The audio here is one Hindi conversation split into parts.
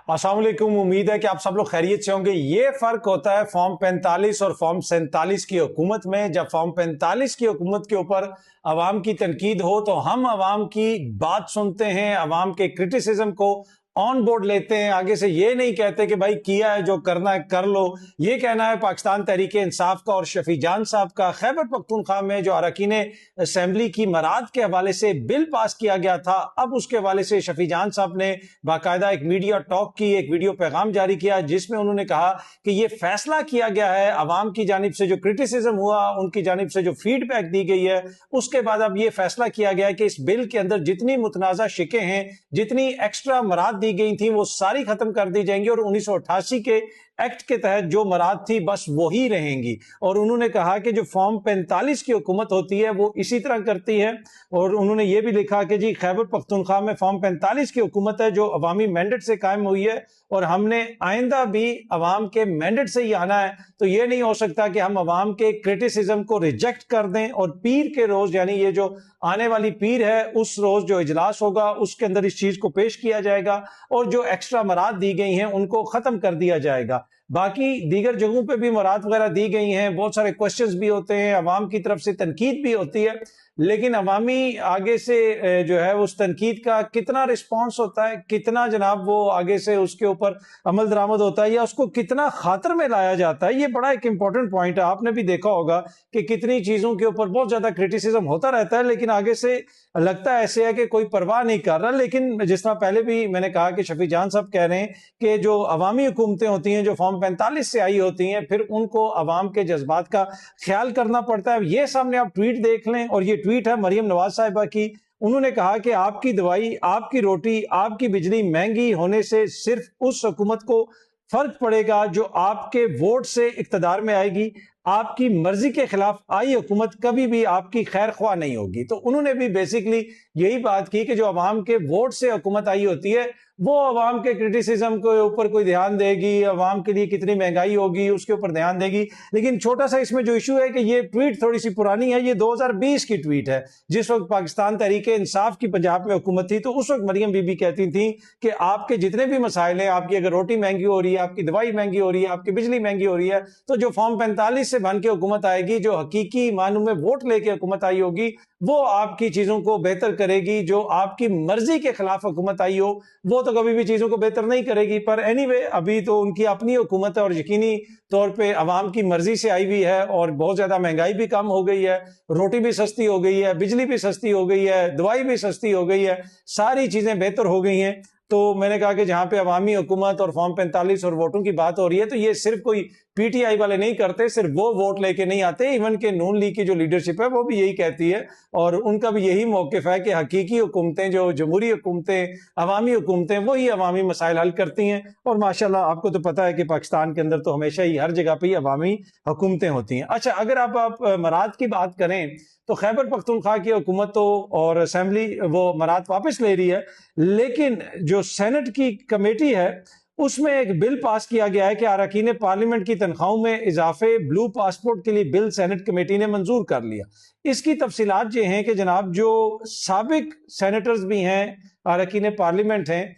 अस्सलाम वालेकुम। उम्मीद है कि आप सब लोग खैरियत से होंगे। ये फर्क होता है फॉर्म 45 और फॉर्म 47 की हुकूमत में। जब फॉर्म 45 की हुकूमत के ऊपर अवाम की तनकीद हो तो हम अवाम की बात सुनते हैं, अवाम के क्रिटिसिज्म को ऑन बोर्ड लेते हैं, आगे से ये नहीं कहते कि भाई किया है जो करना है कर लो। ये कहना है पाकिस्तान तहरीक इंसाफ का और शफी जान साहब का। खैबर पख्तूनख्वा में जो अरकान असेंबली की मराद के हवाले से बिल पास किया गया था, अब उसके हवाले से शफी जान साहब ने बाकायदा एक मीडिया टॉक की, एक वीडियो पैगाम जारी किया जिसमें उन्होंने कहा कि ये फैसला किया गया है अवाम की जानिब से जो क्रिटिसिज्म हुआ, उनकी जानिब से जो फीडबैक दी गई है, उसके बाद अब ये फैसला किया गया है कि इस बिल के अंदर जितनी मुतनाज़ा शिकें हैं, जितनी एक्स्ट्रा मराद दी गई थी, वो सारी खत्म कर दी जाएंगी और 1988 के एक्ट के तहत जो मराद थी बस वही रहेंगी। और उन्होंने कहा कि जो फॉर्म 45 की हुकूमत होती है वो इसी तरह करती है। और उन्होंने ये भी लिखा कि जी खैबर पख्तूनख्वा में फॉर्म 45 की हुकूमत है जो अवामी मैंडेट से कायम हुई है और हमने आइंदा भी अवाम के मैंडेट से ही आना है। तो ये नहीं हो सकता कि हम अवाम के क्रिटिसिज्म को रिजेक्ट कर दें और पीर के रोज, यानी ये जो आने वाली पीर है, उस रोज जो इजलास होगा उसके अंदर इस चीज को पेश किया जाएगा और जो एक्स्ट्रा मराद दी गई हैं उनको खत्म कर दिया जाएगा। बाकी दीगर जगहों पे भी मराद वगैरह दी गई हैं, बहुत सारे क्वेश्चंस भी होते हैं, अवाम की तरफ से तनकीद भी होती है, लेकिन अवामी आगे से जो है उस तनकीद का कितना रिस्पांस होता है, कितना जनाब वो आगे से उसके ऊपर अमल दरामद होता है या उसको कितना खातर में लाया जाता है, ये बड़ा एक इंपॉर्टेंट पॉइंट है। आपने भी देखा होगा कि कितनी चीजों के ऊपर बहुत ज्यादा क्रिटिसिज्म होता रहता है लेकिन आगे से लगता ऐसे है कि कोई परवाह नहीं कर रहा। लेकिन जिस तरह पहले भी मैंने कहा कि शफी जान साहब कह रहे हैं कि जो अवामी हुकूमतें होती हैं जो फॉर्म 45 से आई होती हैं, फिर उनको अवाम के जज्बात का ख्याल करना पड़ता है। ये सामने आप ट्वीट देख लें, और ये ट्वीट है मरियम नवाज साहिबा की। उन्होंने कहा कि आपकी दवाई, आपकी रोटी, आपकी बिजली महंगी होने से सिर्फ उस हुकूमत को फर्क पड़ेगा जो आपके वोट से इक्तदार में आएगी। आपकी मर्जी के खिलाफ आई हुकूमत कभी भी आपकी खैर ख्वाह नहीं होगी। तो उन्होंने भी बेसिकली यही बात की कि जो अवाम के वोट से हुकूमत आई होती है वो अवाम के क्रिटिसिज्म के ऊपर कोई ध्यान देगी, अवाम के लिए कितनी महंगाई होगी उसके ऊपर ध्यान देगी। लेकिन छोटा सा इसमें जो इशू है कि ये ट्वीट थोड़ी सी पुरानी है, ये 2020 की ट्वीट है। जिस वक्त पाकिस्तान तहरीक इंसाफ की पंजाब में हुकूमत थी तो उस वक्त मरियम बीबी कहती थी कि आपके जितने भी मसाइल हैं, आपकी अगर रोटी महंगी हो रही है, आपकी दवाई महंगी हो रही है, आपकी बिजली महंगी हो रही है, तो जो फॉर्म 45 से बन के हुकूमत आएगी, जो हकीकी मानू में वोट लेके हुकूमत आई होगी, वो आपकी चीजों को बेहतर करेगी। जो आपकी मर्जी के खिलाफ हुकूमत आई हो वो तो कभी भी चीजों को बेहतर नहीं करेगी। पर एनीवे अभी तो उनकी अपनी हुकूमत है और यकीनी तौर पे अवाम की मर्जी से आई हुई है और बहुत ज्यादा महंगाई भी कम हो गई है, रोटी भी सस्ती हो गई है, बिजली भी सस्ती हो गई है, दवाई भी सस्ती हो गई है, सारी चीजें बेहतर हो गई हैं। तो मैंने कहा कि जहां पे अवामी हुकूमत और फॉर्म 45 और वोटों की बात हो रही है तो ये सिर्फ कोई पीटीआई वाले नहीं करते, सिर्फ वो वोट लेके नहीं आते, इवन के नून लीग की जो लीडरशिप है वो भी यही कहती है और उनका भी यही मौकिफ है कि हकीकी हुकूमतें, जो जमहूरी हुकूमतें, अवामी हुकूमतें, वही अवामी मसाइल हल करती हैं। और माशाल्लाह आपको तो पता है कि पाकिस्तान के अंदर तो हमेशा ही हर जगह पे ही अवामी हुकूमतें होती हैं। अच्छा, अगर आप मराद की बात करें तो खैबर पख्तूनख्वा की हुकूमत तो और असेंबली वो मराद वापस ले रही है, लेकिन जो सेनेट की कमेटी है उसमें एक बिल पास किया गया है कि अरकान पार्लियामेंट की तनख्वाहों में इजाफे ब्लू पासपोर्ट के लिए बिल सेनेट कमेटी ने मंजूर कर लिया। इसकी तफसीलात ये हैं कि जनाब जो साबिक सेनेटर्स भी हैं, अरकान पार्लियामेंट हैं,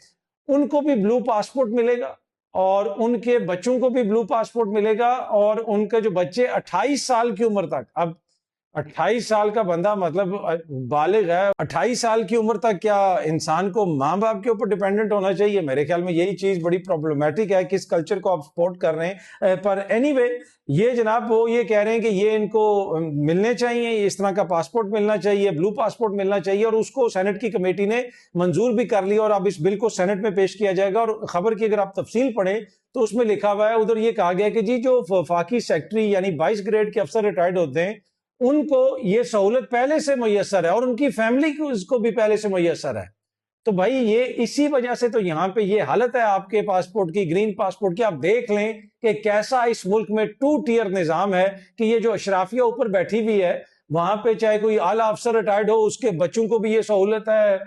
उनको भी ब्लू पासपोर्ट मिलेगा और उनके बच्चों को भी ब्लू पासपोर्ट मिलेगा और उनके जो बच्चे 28 साल की उम्र तक, अब 28 साल का बंदा मतलब बालिग है, 28 साल की उम्र तक क्या इंसान को माँ बाप के ऊपर डिपेंडेंट होना चाहिए? मेरे ख्याल में यही चीज बड़ी प्रॉब्लमेटिक है, किस कल्चर को आप सपोर्ट कर रहे हैं। पर एनीवे ये जनाब वो ये कह रहे हैं कि ये इनको मिलने चाहिए, इस तरह का पासपोर्ट मिलना चाहिए, ब्लू पासपोर्ट मिलना चाहिए, और उसको सेनेट की कमेटी ने मंजूर भी कर लिया और अब इस बिल को सेनेट में पेश किया जाएगा। और खबर की अगर आप तफसील पढ़ें तो उसमें लिखा हुआ है, उधर ये कहा गया कि जी जो वफाकी सेक्रेटरी यानी 22 ग्रेड के अफसर रिटायर्ड होते हैं उनको ये सहूलत पहले से मुयस्सर है और उनकी फैमिली को इसको भी पहले से मुयस्सर है। तो भाई ये इसी वजह से तो यहाँ पे ये हालत है आपके पासपोर्ट की, ग्रीन पासपोर्ट की। आप देख लें कि कैसा इस मुल्क में 2 टियर निजाम है कि ये जो अशराफिया ऊपर बैठी हुई है वहां पे चाहे कोई आला अफसर रिटायर्ड हो उसके बच्चों को भी ये सहूलत है,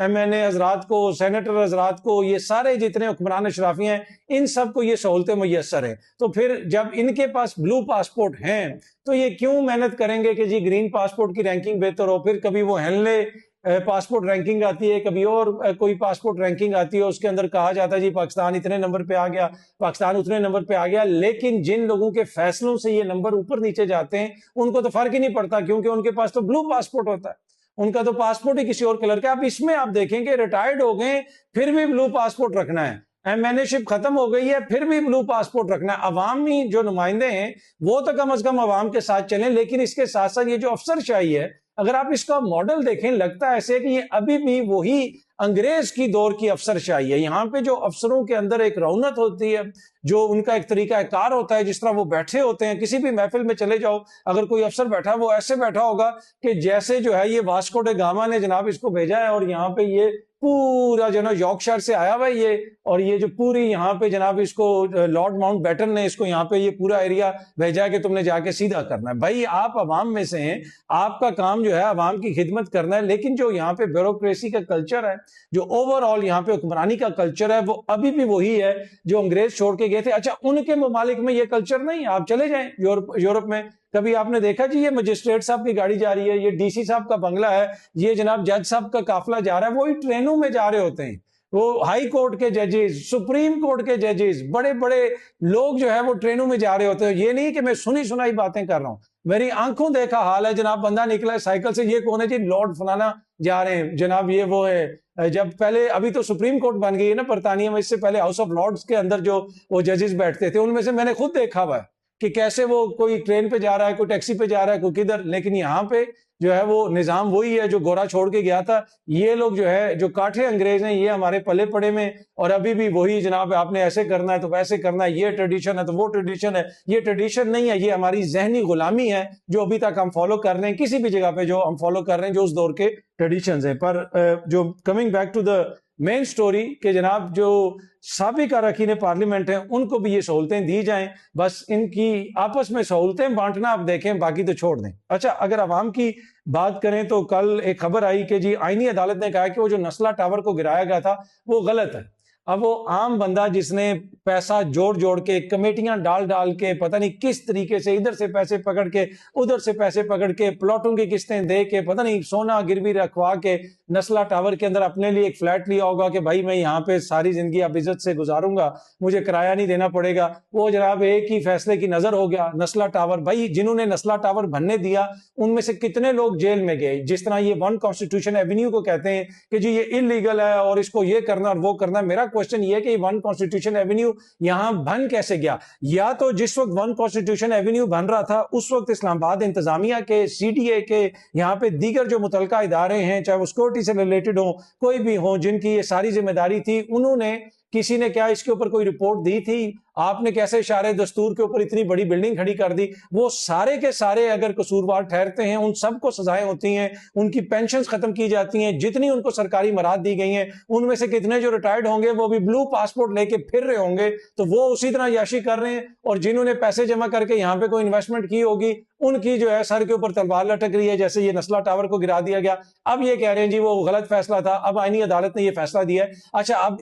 MNA हजरात को, सेनेटर हजरात को, ये सारे जितने हुक्मरान अशराफिया हैं इन सबको ये सहूलतें मुयस्सर हैं। तो फिर जब इनके पास ब्लू पासपोर्ट हैं तो ये क्यों मेहनत करेंगे कि जी ग्रीन पासपोर्ट की रैंकिंग बेहतर हो? फिर कभी वो हेलने पासपोर्ट रैंकिंग आती है, कभी और कोई पासपोर्ट रैंकिंग आती है, उसके अंदर कहा जाता है जी पाकिस्तान इतने नंबर पे आ गया, पाकिस्तान उतने नंबर पे आ गया। लेकिन जिन लोगों के फैसलों से ये नंबर ऊपर नीचे जाते हैं उनको तो फर्क ही नहीं पड़ता, क्योंकि उनके पास तो ब्लू पासपोर्ट होता है, उनका तो पासपोर्ट ही किसी और कलर का। आप इसमें आप देखेंगे रिटायर्ड हो गए फिर भी ब्लू पासपोर्ट रखना है, एमएनएशिप खत्म हो गई है फिर भी ब्लू पासपोर्ट रखना है। अवामी जो नुमाइंदे हैं वो तो कम से कम अवाम के साथ चलें, लेकिन इसके साथ साथ ये जो अफसरशाही है, अगर आप इसका मॉडल देखें लगता है ऐसे कि ये अभी भी वही अंग्रेज की दौर की अफसरशाही है। यहाँ पे जो अफसरों के अंदर एक रौनक होती है, जो उनका एक तरीका कार होता है, जिस तरह वो बैठे होते हैं, किसी भी महफिल में चले जाओ, अगर कोई अफसर बैठा है वो ऐसे बैठा होगा कि जैसे जो है ये वास्को डे गामा ने जनाब इसको भेजा है और यहाँ पे ये पूरा जो ना यॉर्कशायर से आया हुआ ये, और ये जो पूरी यहाँ पे जनाब इसको लॉर्ड माउंटबेटन ने इसको यहाँ पे ये पूरा एरिया भेजा है कि तुमने जाके सीधा करना है। भाई आप अवाम में से हैं, आपका काम जो है अवाम की खिदमत करना है, लेकिन जो यहाँ पे ब्यूरोक्रेसी का कल्चर है, जो ओवरऑल यहाँ पे हुक्मरानी का कल्चर है, वो अभी भी वही है जो अंग्रेज छोड़ के गए थे। अच्छा, उनके ममालिक में ये कल्चर नहीं, आप चले जाएं यूरोप में, कभी आपने देखा जी ये मजिस्ट्रेट साहब की गाड़ी जा रही है, ये डीसी साहब का बंगला है, ये जनाब जज साहब का काफिला जा रहा है, वही ट्रेनों में जा रहे होते हैं, वो हाई कोर्ट के जजेस, सुप्रीम कोर्ट के जजेस, बड़े बड़े लोग जो है वो ट्रेनों में जा रहे होते हैं। ये नहीं कि मैं सुनी सुनाई बातें कर रहा हूं, मेरी आंखों देखा हाल है जनाब। बंदा निकला है साइकिल से, ये कौन है जी, लॉर्ड फलाना जा रहे हैं जनाब, ये वो है। जब पहले अभी तो सुप्रीम कोर्ट बन गई है ना बरतानिया में, इससे पहले हाउस ऑफ लॉर्ड्स के अंदर जो वो जजेस बैठते थे, उनमें से मैंने खुद देखा हुआ है कि कैसे वो कोई ट्रेन पे जा रहा है, कोई टैक्सी पे जा रहा है, कोई किधर। लेकिन यहाँ पे जो है वो निजाम वही है जो गोरा छोड़ के गया था। ये लोग जो है जो काठे अंग्रेज हैं, ये हमारे पले पड़े में, और अभी भी वही जनाब, आपने ऐसे करना है तो वैसे करना है, ये ट्रेडिशन है तो वो ट्रेडिशन है। ये ट्रेडिशन नहीं है, ये हमारी जहनी गुलामी है जो अभी तक हम फॉलो कर रहे हैं, किसी भी जगह पे जो हम फॉलो कर रहे हैं जो उस दौर के ट्रेडिशन है। पर जो coming back to the main story के जनाब, जो साबिक अरकान पार्लियामेंट हैं उनको भी ये सहूलतें दी जाएं, बस इनकी आपस में सहूलतें बांटना आप देखें, बाकी तो छोड़ दें। अच्छा, अगर अवाम की बात करें तो कल एक खबर आई कि जी आईनी अदालत ने कहा कि वो जो नस्ला टावर को गिराया गया था वो गलत है। अब वो आम बंदा जिसने पैसा जोड़ जोड़ के, कमेटियां डाल डाल के, पता नहीं किस तरीके से इधर से पैसे पकड़ के उधर से पैसे पकड़ के, प्लॉटों की किस्तें दे के, पता नहीं सोना गिरवी रखवा के नस्ला टावर के अंदर अपने लिए एक फ्लैट लिया होगा कि भाई मैं यहाँ पे सारी जिंदगी अब इज्जत से गुजारूंगा, मुझे किराया नहीं देना पड़ेगा। वो जनाब एक ही फैसले की नजर हो गया, नस्ला टावर। भाई जिन्होंने नस्ला टावर बनने दिया उनमें से कितने लोग जेल में गए। जिस तरह ये वन कॉन्स्टिट्यूशन एवेन्यू को कहते हैं कि जी ये इलीगल है और इसको ये करना और वो करना, मेरा क्वेश्चन ये है कि वन कॉन्स्टिट्यूशन एवेन्यू यहां बन कैसे गया? या तो जिस वक्त वन कॉन्स्टिट्यूशन एवेन्यू बन रहा था उस वक्त इस्लामाबाद इंतजामिया के, सीडीए के, यहाँ पे दीगर जो मुतलका इदारे हैं, चाहे वो सिक्योरिटी से रिलेटेड हो, कोई भी हो, जिनकी ये सारी जिम्मेदारी थी, उन्होंने, किसी ने क्या इसके ऊपर कोई रिपोर्ट दी थी? आपने कैसे इशारे दस्तूर के ऊपर इतनी बड़ी बिल्डिंग खड़ी कर दी? वो सारे के सारे अगर कसूरवार ठहरते हैं, उन सबको सजाएं होती हैं, उनकी पेंशन्स खत्म की जाती हैं, जितनी उनको सरकारी मराद दी गई हैं, उनमें से कितने जो रिटायर्ड होंगे वो भी ब्लू पासपोर्ट लेके फिर रहे होंगे, तो वो उसी तरह याशी कर रहे हैं। और जिन्होंने पैसे जमा करके यहाँ पे कोई इन्वेस्टमेंट की होगी, उनकी जो है सर के ऊपर तलवार लटक रही है, जैसे ये नस्ला टावर को गिरा दिया गया। अब ये कह रहे हैं जी वो गलत फैसला था, अब आईनी अदालत ने ये फैसला दिया है। अच्छा, अब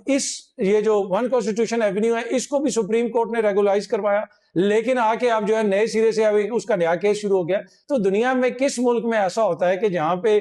ये जो वन कॉन्स्टिट्यूशन एवेन्यू है इसको भी सुप्रीम कोर्ट ने रेगुलाइज करवाया, लेकिन आके अब जो है नए सिरे से अभी उसका नया केस शुरू हो गया। तो दुनिया में किस मुल्क में ऐसा होता है कि जहां पे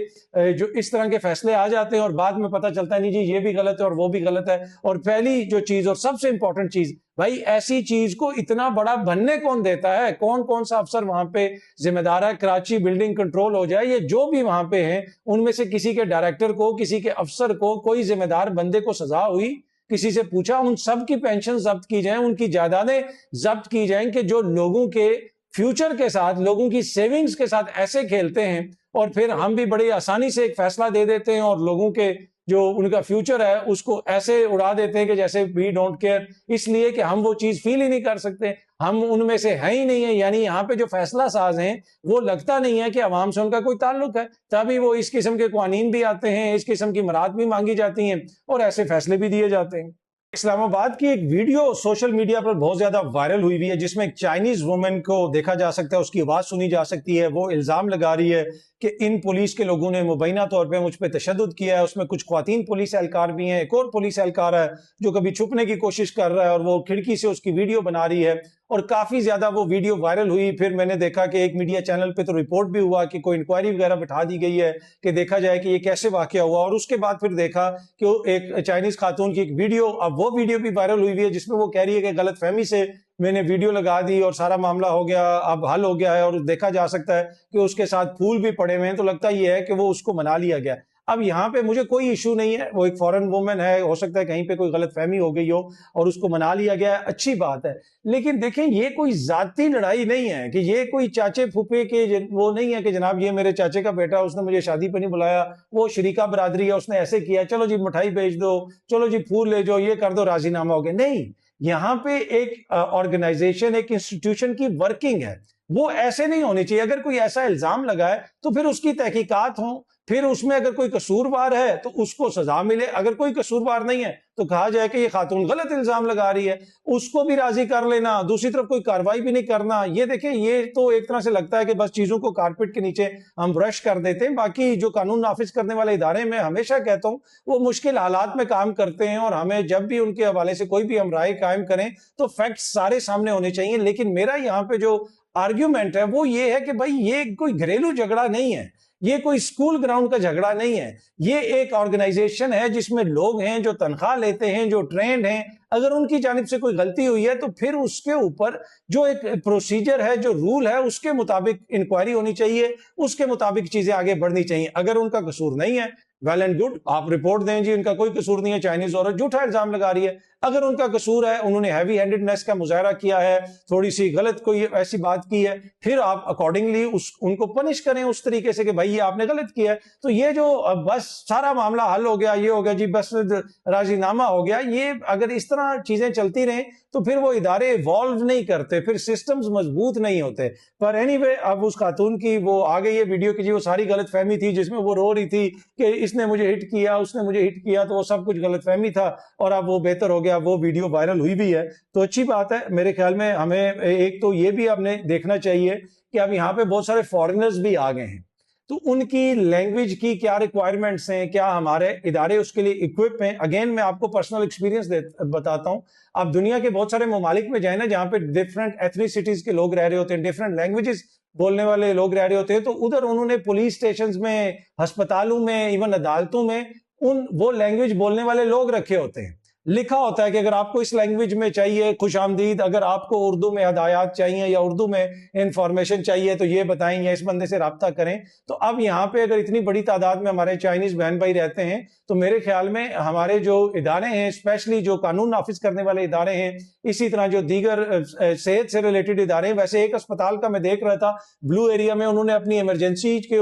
जो इस तरह के फैसले आ जाते हैं और बाद में पता चलता है नहीं जी ये भी गलत है और वो भी गलत है। और पहली जो चीज और सबसे इंपॉर्टेंट चीज, भाई ऐसी चीज को इतना बड़ा बनने कौन देता है? कौन कौन सा अफसर वहां पे जिम्मेदार है? कराची बिल्डिंग कंट्रोल हो जाए, ये जो भी वहां पे हैं उनमें से किसी के डायरेक्टर को, किसी के अफसर को, कोई जिम्मेदार बंदे को सजा हुई, किसी से पूछा? उन सब की पेंशन जब्त की जाए, उनकी जायदादें जब्त की जाएं कि जो लोगों के फ्यूचर के साथ, लोगों की सेविंग्स के साथ ऐसे खेलते हैं, और फिर हम भी बड़ी आसानी से एक फैसला दे देते हैं और लोगों के जो उनका फ्यूचर है उसको ऐसे उड़ा देते हैं कि जैसे वी डोंट केयर, इसलिए कि हम वो चीज फील ही नहीं कर सकते, हम उनमें से है ही नहीं है। यानी यहाँ पे जो फैसला साज हैं वो लगता नहीं है कि अवाम से उनका कोई ताल्लुक है, तभी वो इस किस्म के कानून भी आते हैं, इस किस्म की मराद भी मांगी जाती हैं और ऐसे फैसले भी दिए जाते हैं। इस्लामाबाद की एक वीडियो सोशल मीडिया पर बहुत ज्यादा वायरल हुई है, जिसमें एक चाइनीज वुमेन को देखा जा सकता है, उसकी आवाज सुनी जा सकती है। वो इल्जाम लगा रही है कि इन पुलिस के लोगों ने मुबैना तौर पे मुझ पे तशद्दुद किया है। उसमें कुछ ख्वातीन पुलिस एहलकार भी हैं, एक और पुलिस एहलकार है जो कभी छुपने की कोशिश कर रहा है और वो खिड़की से उसकी वीडियो बना रही है। और काफी ज्यादा वो वीडियो वायरल हुई। फिर मैंने देखा कि एक मीडिया चैनल पे तो रिपोर्ट भी हुआ कि कोई इंक्वायरी वगैरह बिठा दी गई है कि देखा जाए कि ये कैसे वाकया हुआ। और उसके बाद फिर देखा कि एक चाइनीज खातून की एक वीडियो, अब वो वीडियो भी वायरल हुई है जिसमें वो कह रही है कि गलतफहमी से मैंने वीडियो लगा दी और सारा मामला हो गया, अब हल हो गया है। और देखा जा सकता है कि उसके साथ फूल भी पड़े हुए हैं, तो लगता ये है कि वो उसको मना लिया गया। अब यहाँ पे मुझे कोई इशू नहीं है, वो एक फॉरेन वुमेन है, हो सकता है कहीं पे कोई गलतफहमी हो गई हो और उसको मना लिया गया है, अच्छी बात है। लेकिन देखें, ये कोई जाती लड़ाई नहीं है कि ये कोई चाचे फूफे के वो नहीं है कि जनाब ये मेरे चाचे का बेटा, उसने मुझे शादी पे नहीं बुलाया, वो शरीका बरादरी है, उसने ऐसे किया, चलो जी मिठाई भेज दो, चलो जी फूल ले जाओ, ये कर दो, राजीनामा हो गया। नहीं, यहाँ पे एक ऑर्गेनाइजेशन, एक इंस्टीट्यूशन की वर्किंग है, वो ऐसे नहीं होनी चाहिए। अगर कोई ऐसा इल्जाम लगाए तो फिर उसकी तहकीकात हो, फिर उसमें अगर कोई कसूरवार है तो उसको सजा मिले, अगर कोई कसूरवार नहीं है तो कहा जाए कि ये खातून गलत इल्जाम लगा रही है, उसको भी राजी कर लेना, दूसरी तरफ कोई कार्रवाई भी नहीं करना। ये देखें, ये तो एक तरह से लगता है कि बस चीजों को कारपेट के नीचे हम ब्रश कर देते हैं। बाकी जो कानून नाफिज करने वाले इदारे, मैं हमेशा कहता हूं, वो मुश्किल हालात में काम करते हैं और हमें जब भी उनके हवाले से कोई भी हम राय कायम करें तो फैक्ट्स सारे सामने होने चाहिए। लेकिन मेरा यहाँ पे जो आर्ग्यूमेंट है वो ये है कि भाई ये कोई घरेलू झगड़ा नहीं है, ये कोई स्कूल ग्राउंड का झगड़ा नहीं है, ये एक ऑर्गेनाइजेशन है जिसमें लोग हैं जो तनख्वाह लेते हैं, जो ट्रेंड हैं। अगर उनकी जानिब से कोई गलती हुई है तो फिर उसके ऊपर जो एक प्रोसीजर है, जो रूल है, उसके मुताबिक इंक्वायरी होनी चाहिए, उसके मुताबिक चीजें आगे बढ़नी चाहिए। अगर उनका कसूर नहीं है, वेल एंड गुड, आप रिपोर्ट दें जी इनका कोई कसूर नहीं है, चाइनीज औरत झूठा इल्जाम लगा रही है। अगर उनका कसूर है, उन्होंने हैवी हैंडेडनेस का मुजाहरा किया है, थोड़ी सी गलत कोई ऐसी बात की है, फिर आप अकॉर्डिंगली उनको पनिश करें उस तरीके से कि भाई ये आपने गलत किया है। तो ये जो बस सारा मामला हल हो गया, ये हो गया जी, बस राजीनामा हो गया, ये अगर इस तरह चीजें चलती रहें तो फिर वो इदारे इवॉल्व नहीं करते, फिर सिस्टम्स मजबूत नहीं होते। पर एनीवे, अब उस खातून की वो आ गई है वीडियो की जी, वो सारी गलत फहमी थी जिसमें वो रो रही थी कि इसने मुझे हिट किया, उसने मुझे हिट किया, तो वो सब कुछ गलत फहमी था और अब वो बेहतर हो गया, वो वीडियो वायरल हुई भी है, तो अच्छी बात है। मेरे ख्याल में हमें एक तो ये भी आपने देखना चाहिए कि अब यहाँ पे बहुत सारे फॉरेनर्स भी आ गए हैं, तो उनकी लैंग्वेज की क्या रिक्वायरमेंट्स हैं, क्या हमारे इदारे उसके लिए इक्विप हैं। अगेन मैं आपको पर्सनल एक्सपीरियंस बताता हूं, आप दुनिया के बहुत सारे ममालिक में जाए ना जहां पे डिफरेंट एथनिसिटीज के लोग रह रहे होते हैं, डिफरेंट लैंग्वेजेस बोलने वाले लोग रह रहे होते हैं, तो उधर उन्होंने पुलिस स्टेशन में, अस्पतालों में, इवन अदालतों में वो लैंग्वेज बोलने वाले लोग रखे होते हैं। लिखा होता है कि अगर आपको इस लैंग्वेज में चाहिए खुशामदीद, अगर आपको उर्दू में हदायत चाहिए या उर्दू में इंफॉर्मेशन चाहिए तो ये बताएं या इस बंदे से रब्ता करें। तो अब यहाँ पे अगर इतनी बड़ी तादाद में हमारे चाइनीज बहन भाई रहते हैं तो मेरे ख्याल में हमारे जो इदारे हैं, स्पेशली जो कानून नाफिज करने वाले इदारे हैं, इसी तरह जो दीगर सेहत से रिलेटेड इदारे हैं, वैसे एक अस्पताल का मैं देख रहा था ब्लू एरिया में, उन्होंने अपनी इमरजेंसी के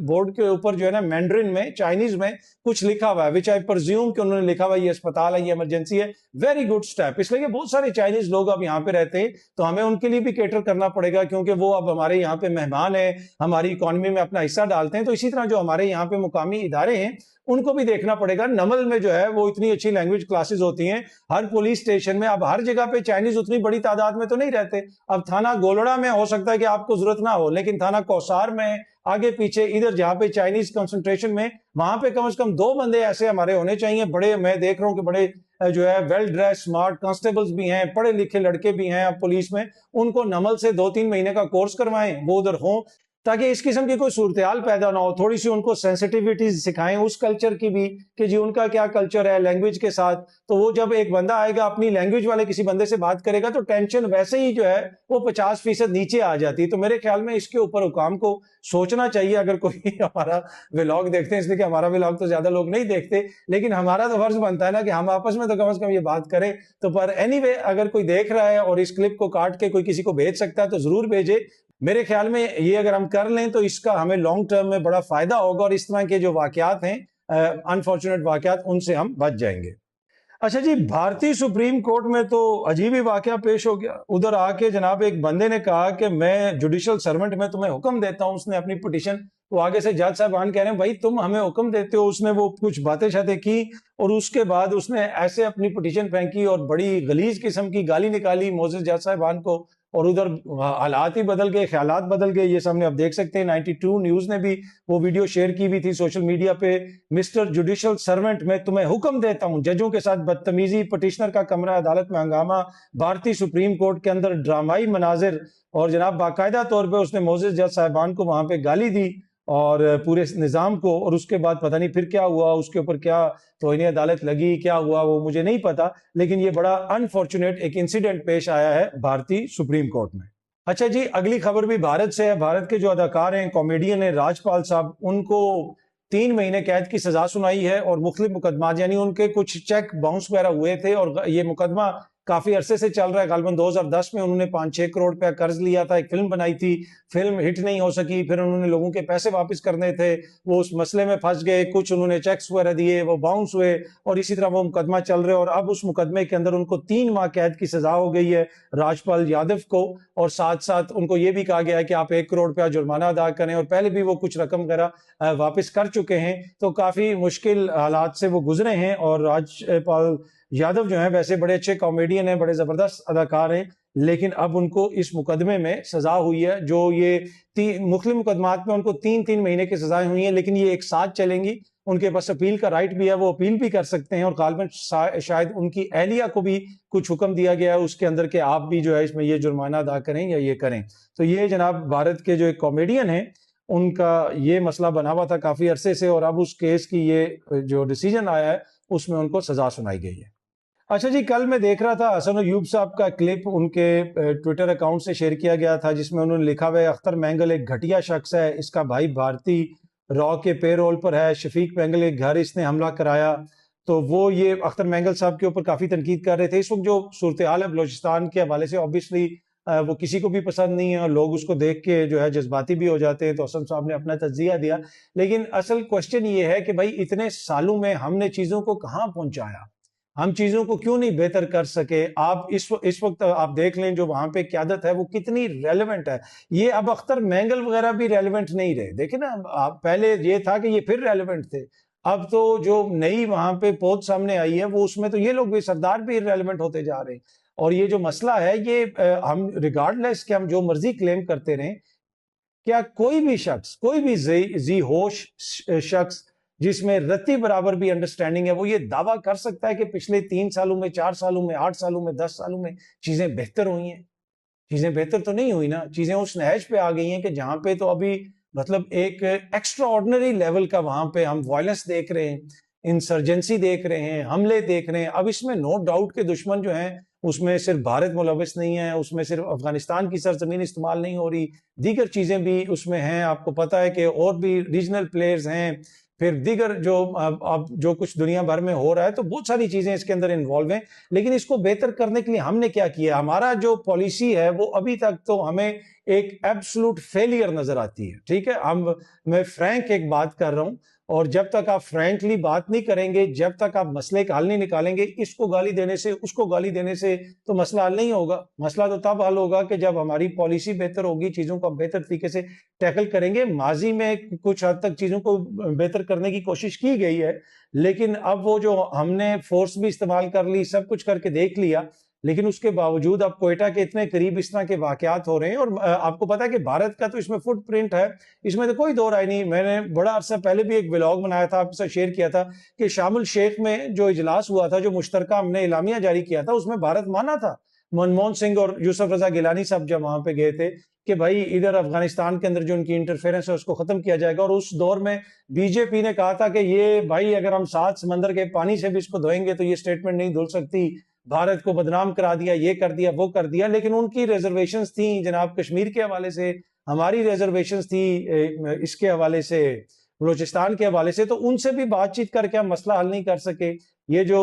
बोर्ड के ऊपर जो है ना मैंड्रिन में, चाइनीज में कुछ लिखा हुआ है, विच आई प्रिज्यूम कि उन्होंने लिखा हुआ ये अस्पताल है, ये इमरजेंसी है। वेरी गुड स्टेप, इसलिए बहुत सारे चाइनीज लोग अब यहाँ पे रहते हैं तो हमें उनके लिए भी केटर करना पड़ेगा, क्योंकि वो अब हमारे यहाँ पे मेहमान है, हमारी इकोनॉमी में अपना हिस्सा डालते हैं। तो इसी तरह जो हमारे यहाँ पे मुकामी इदारे हैं उनको भी देखना पड़ेगा। नमल में जो है वो इतनी अच्छी लैंग्वेज क्लासेस होती हैं हर पुलिस स्टेशन में। अब हर जगह पे चाइनीज उतनी बड़ी तादाद में तो नहीं रहते। अब थाना गोलड़ा में हो सकता है कि आपको जरूरत ना हो, लेकिन थाना कौसार में, आगे पीछे इधर जहां पे चाइनीज कंसंट्रेशन में, वहां पे कम से कम 2 बंदे ऐसे हमारे होने चाहिए बड़े। मैं देख रहा हूं कि बड़े जो है वेल ड्रेस स्मार्ट कांस्टेबल्स भी हैं, पढ़े लिखे लड़के भी हैं अब पुलिस में, उनको नमल से 2-3 महीने का कोर्स करवाएं, वो उधर हों, ताकि इस किस्म की कोई सूरत पैदा ना हो। थोड़ी सी उनको सेंसिटिविटी सिखाएं उस कल्चर की भी कि जी उनका क्या कल्चर है लैंग्वेज के साथ। तो वो जब एक बंदा आएगा अपनी लैंग्वेज वाले किसी बंदे से बात करेगा तो टेंशन वैसे ही जो है वो 50% नीचे आ जाती है। तो मेरे ख्याल में इसके ऊपर हुकाम को सोचना चाहिए। अगर कोई हमारा व्लॉग देखते हैं, इसलिए कि हमारा व्लॉग तो ज्यादा लोग नहीं देखते, लेकिन हमारा तो फर्ज बनता है ना कि हम आपस में तो कम से कम ये बात करें। तो पर एनीवे, अगर कोई देख रहा है और इस क्लिप को काट के कोई किसी को भेज सकता है तो जरूर भेजे। मेरे ख्याल में ये अगर हम कर लें तो इसका हमें लॉन्ग टर्म में बड़ा फायदा होगा और इस तरह के जो वाकयात हैं, अनफॉर्चुनेट वाकयात, उनसे हम बच जाएंगे। अच्छा जी, भारतीय सुप्रीम कोर्ट में तो अजीब ही वाकया पेश हो गया। उधर आके जनाब एक बंदे ने कहा कि मैं जुडिशियल सर्वेंट, मैं तुम्हें हुक्म देता हूं। उसने अपनी पिटीशन, वो आगे से जज साहबान कह रहे हैं भाई तुम हमें हुक्म देते हो। उसने वो कुछ बातें शातें की और उसके बाद उसने ऐसे अपनी पिटीशन फेंकी और बड़ी गलीज किस्म की गाली निकाली मोजेस जज साहबान को। और उधर हालात ही बदल गए, ख्यालात बदल गए। ये सामने आप देख सकते हैं, 92 न्यूज ने भी वो वीडियो शेयर की हुई थी सोशल मीडिया पे। मिस्टर जुडिशियल सर्वेंट, मैं तुम्हें हुक्म देता हूं, जजों के साथ बदतमीजी, पटिशनर का कमरा अदालत में हंगामा, भारतीय सुप्रीम कोर्ट के अंदर ड्रामाई मनाजिर, और जनाब बाकायदा तौर पे उसने मोजेस जज साहिबान को वहां पे गाली दी और पूरे निज़ाम को। और उसके बाद पता नहीं फिर क्या हुआ, उसके ऊपर क्या तौहीन अदालत लगी, क्या हुआ वो मुझे नहीं पता, लेकिन ये बड़ा अनफॉर्चुनेट एक इंसिडेंट पेश आया है भारतीय सुप्रीम कोर्ट में। अच्छा जी, अगली खबर भी भारत से है। भारत के जो अदाकार हैं, कॉमेडियन है राजपाल साहब, उनको 3 महीने कैद की सजा सुनाई है और मुख्तलिफ मुकदमा, यानी उनके कुछ चेक बाउंस वगैरह हुए थे और ये मुकदमा काफी अरसे से चल रहा है। गालबन 2010 में उन्होंने 5-6 करोड़ रुपया कर्ज लिया था, एक फिल्म बनाई थी, फिल्म हिट नहीं हो सकी, फिर उन्होंने लोगों के पैसे वापस करने थे, वो उस मसले में फंस गए, कुछ उन्होंने चेक्स वगैरह दिए, वो बाउंस हुए और इसी तरह वो मुकदमा चल रहे। और अब उस मुकदमे के अंदर उनको 3 माह कैद की सजा हो गई है राजपाल यादव को, और साथ साथ उनको ये भी कहा गया है कि आप 1 करोड़ रुपया जुर्माना अदा करें, और पहले भी वो कुछ रकम वगैरह वापस कर चुके हैं। तो काफी मुश्किल हालात से वो गुजरे हैं। और राजपाल यादव जो है वैसे बड़े अच्छे कॉमेडियन हैं, बड़े जबरदस्त अदाकार हैं, लेकिन अब उनको इस मुकदमे में सजा हुई है, जो ये मुख्तलिफ मुकदमात में उनको 3-3 महीने की सजाएं हुई हैं, लेकिन ये एक साथ चलेंगी। उनके पास अपील का राइट भी है, वो अपील भी कर सकते हैं, और गालबन शायद उनकी एहलिया को भी कुछ हुक्म दिया गया है उसके अंदर के आप भी जो है इसमें ये जुर्माना अदा करें या ये करें। तो ये जनाब भारत के जो एक कॉमेडियन है, उनका ये मसला बना हुआ था काफी अरसे से, और अब उस केस की ये जो डिसीजन आया है उसमें उनको सजा सुनाई गई है। अच्छा जी, कल मैं देख रहा था हसन अयूब साहब का क्लिप उनके ट्विटर अकाउंट से शेयर किया गया था, जिसमें उन्होंने लिखा हुआ है अख्तर मैंगल एक घटिया शख्स है, इसका भाई भारतीय रॉ के पेरोल पर है, शफीक मैंगल के घर इसने हमला कराया। तो वो ये अख्तर मैंगल साहब के ऊपर काफी तनकीद कर रहे थे। इस वक्त जो सूरत हाल है बलोचिस्तान के हवाले से, ऑब्वियसली वो किसी को भी पसंद नहीं है और लोग उसको देख के जो है जज्बाती भी हो जाते हैं। तो हसन साहब ने अपना तज्जिया दिया, लेकिन असल क्वेश्चन ये है कि भाई इतने सालों में हमने चीजों को कहाँ पहुंचाया, हम चीजों को क्यों नहीं बेहतर कर सके। आप इस वक्त आप देख लें जो वहां पे क्यादत है वो कितनी रेलेवेंट है। ये अब अख्तर मैंगल वगैरह भी रेलेवेंट नहीं रहे, देखे ना आप, पहले ये था कि ये फिर रेलेवेंट थे, अब तो जो नई वहां पे पोत सामने आई है वो उसमें तो ये लोग भी सरदार भी रेलेवेंट होते जा रहे हैं। और ये जो मसला है ये हम रिगार्डलेस कि हम जो मर्जी क्लेम करते रहें, क्या कोई भी शख्स, कोई भी जी होश शख्स जिसमें रत्ती बराबर भी अंडरस्टैंडिंग है, वो ये दावा कर सकता है कि पिछले 3 सालों में, 4 सालों में, 8 सालों में, 10 सालों में चीजें बेहतर हुई हैं? चीजें बेहतर तो नहीं हुई ना। चीजें उस नहज पे आ गई हैं कि जहां पे तो अभी मतलब एक एक्स्ट्रा ऑर्डिनरी लेवल का वहां पे हम वायलेंस देख रहे हैं, इंसर्जेंसी देख रहे हैं, हमले देख रहे हैं। अब इसमें नो डाउट के दुश्मन जो हैं उसमें सिर्फ भारत मुलविस नहीं है, उसमें सिर्फ अफगानिस्तान की सरजमीन इस्तेमाल नहीं हो रही, दीगर चीजें भी उसमें हैं। आपको पता है कि और भी रीजनल प्लेयर्स हैं, फिर दीगर जो अब जो कुछ दुनिया भर में हो रहा है, तो बहुत सारी चीजें इसके अंदर इन्वॉल्व हैं। लेकिन इसको बेहतर करने के लिए हमने क्या किया? हमारा जो पॉलिसी है वो अभी तक तो हमें एक एब्सोल्यूट फेलियर नजर आती है। ठीक है, मैं फ्रैंक एक बात कर रहा हूं, और जब तक आप फ्रैंकली बात नहीं करेंगे, जब तक आप मसले का हल नहीं निकालेंगे, इसको गाली देने से उसको गाली देने से तो मसला हल नहीं होगा। मसला तो तब हल होगा कि जब हमारी पॉलिसी बेहतर होगी, चीजों को बेहतर तरीके से टैकल करेंगे। माजी में कुछ हद तक चीजों को बेहतर करने की कोशिश की गई है, लेकिन अब वो जो हमने फोर्स भी इस्तेमाल कर ली, सब कुछ करके देख लिया, लेकिन उसके बावजूद अब कोयटा के इतने करीब इस तरह के वाकयात हो रहे हैं। और आपको पता है कि भारत का तो इसमें फुटप्रिंट है, इसमें तो कोई दो राय नहीं। मैंने बड़ा अरसा पहले भी एक व्लॉग बनाया था, आपसे शेयर किया था कि शामुल शेख में जो इजलास हुआ था, जो मुश्तरका हमने इलामिया जारी किया था, उसमें भारत माना था। मनमोहन सिंह और यूसुफ रजा गिलानी साहब जब वहां पे गए थे कि भाई इधर अफगानिस्तान के अंदर जो उनकी इंटरफेरेंस है उसको खत्म किया जाएगा। और उस दौर में बीजेपी ने कहा था कि ये भाई अगर हम 7 समंदर के पानी से भी इसको धोएंगे तो ये स्टेटमेंट नहीं धुल सकती, भारत को बदनाम करा दिया, ये कर दिया, वो कर दिया। लेकिन उनकी रिजर्वेशंस थी जनाब कश्मीर के हवाले से, हमारी रिजर्वेशंस थी इसके हवाले से, बलोचिस्तान के हवाले से। तो उनसे भी बातचीत करके हम मसला हल नहीं कर सके। ये जो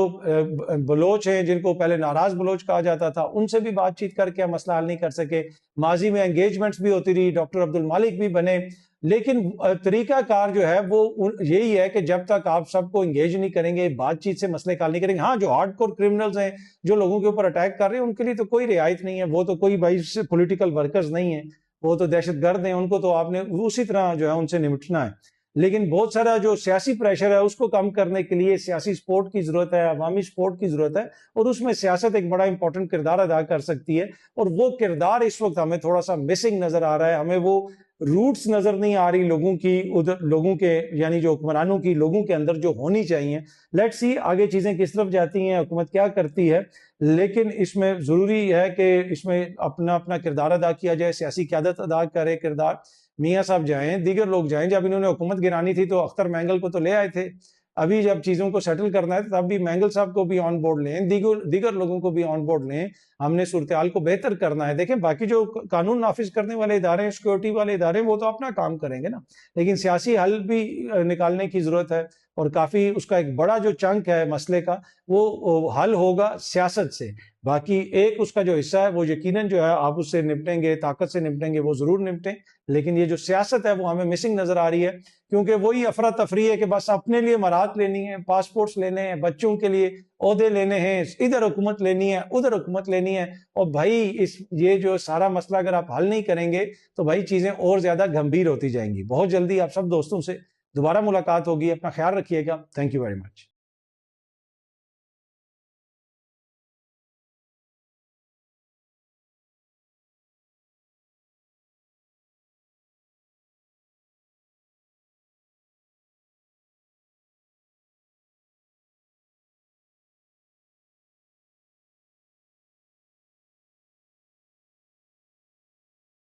बलोच हैं जिनको पहले नाराज बलोच कहा जाता था, उनसे भी बातचीत करके हम मसला हल नहीं कर सके। माजी में एंगेजमेंट्स भी होती रही, डॉक्टर अब्दुल मालिक भी बने, लेकिन तरीकाकार जो है वो यही है कि जब तक आप सबको इंगेज नहीं करेंगे, बातचीत से मसले हल नहीं करेंगे। हाँ, जो हार्डकोर क्रिमिनल्स हैं, जो लोगों के ऊपर अटैक कर रहे हैं, उनके लिए तो कोई रियायत नहीं है। वो तो कोई भाई पॉलिटिकल वर्कर्स नहीं है, वो तो दहशतगर्द हैं, उनको तो आपने उसी तरह जो है उनसे निपटना है। लेकिन बहुत सारा जो सियासी प्रेशर है उसको कम करने के लिए सियासी सपोर्ट की जरूरत है, अवामी सपोर्ट की जरूरत है, और उसमें सियासत एक बड़ा इंपॉर्टेंट किरदार अदा कर सकती है। और वो किरदार इस वक्त हमें थोड़ा सा मिसिंग नजर आ रहा है, हमें वो रूट्स नजर नहीं आ रही लोगों की, उधर लोगों के यानी जो हुक्मरानों की लोगों के अंदर जो होनी चाहिए। लेट्स सी आगे चीजें किस तरफ जाती हैं, हुकूमत क्या करती है, लेकिन इसमें जरूरी है कि इसमें अपना अपना किरदार अदा किया जाए, सियासी क़यादत अदा करे किरदार। मियाँ साहब जाएं, दीगर लोग जाएं, जब इन्होंने हुकूमत गिरानी थी तो अख्तर मैंगल को तो ले आए थे, अभी जब चीजों को सेटल करना है तब भी मैंगल साहब को भी ऑन बोर्ड लें, दीगर लोगों को भी ऑन बोर्ड लें। हमने सूरत हाल को बेहतर करना है। देखें, बाकी जो कानून नाफिज करने वाले इदारे हैं, सिक्योरिटी वाले इदारे, वो तो अपना काम करेंगे ना, लेकिन सियासी हल भी निकालने की जरूरत है। और काफी उसका एक बड़ा जो चंक है मसले का, वो हल होगा सियासत से। बाकी एक उसका जो हिस्सा है वो यकीनन जो है आप उससे निपटेंगे, ताकत से निपटेंगे, वो जरूर निपटें, लेकिन ये जो सियासत है वो हमें मिसिंग नजर आ रही है, क्योंकि वही अफरा तफरी है कि बस अपने लिए मराहत लेनी है, पासपोर्ट्स लेने हैं, बच्चों के लिए ओहदे लेने हैं, इधर हुकूमत लेनी है, उधर हुकूमत लेनी है। और भाई ये जो सारा मसला अगर आप हल नहीं करेंगे तो भाई चीजें और ज्यादा गंभीर होती जाएंगी। बहुत जल्दी आप सब दोस्तों से दोबारा मुलाकात होगी, अपना ख्याल रखिएगा। Thank you very much.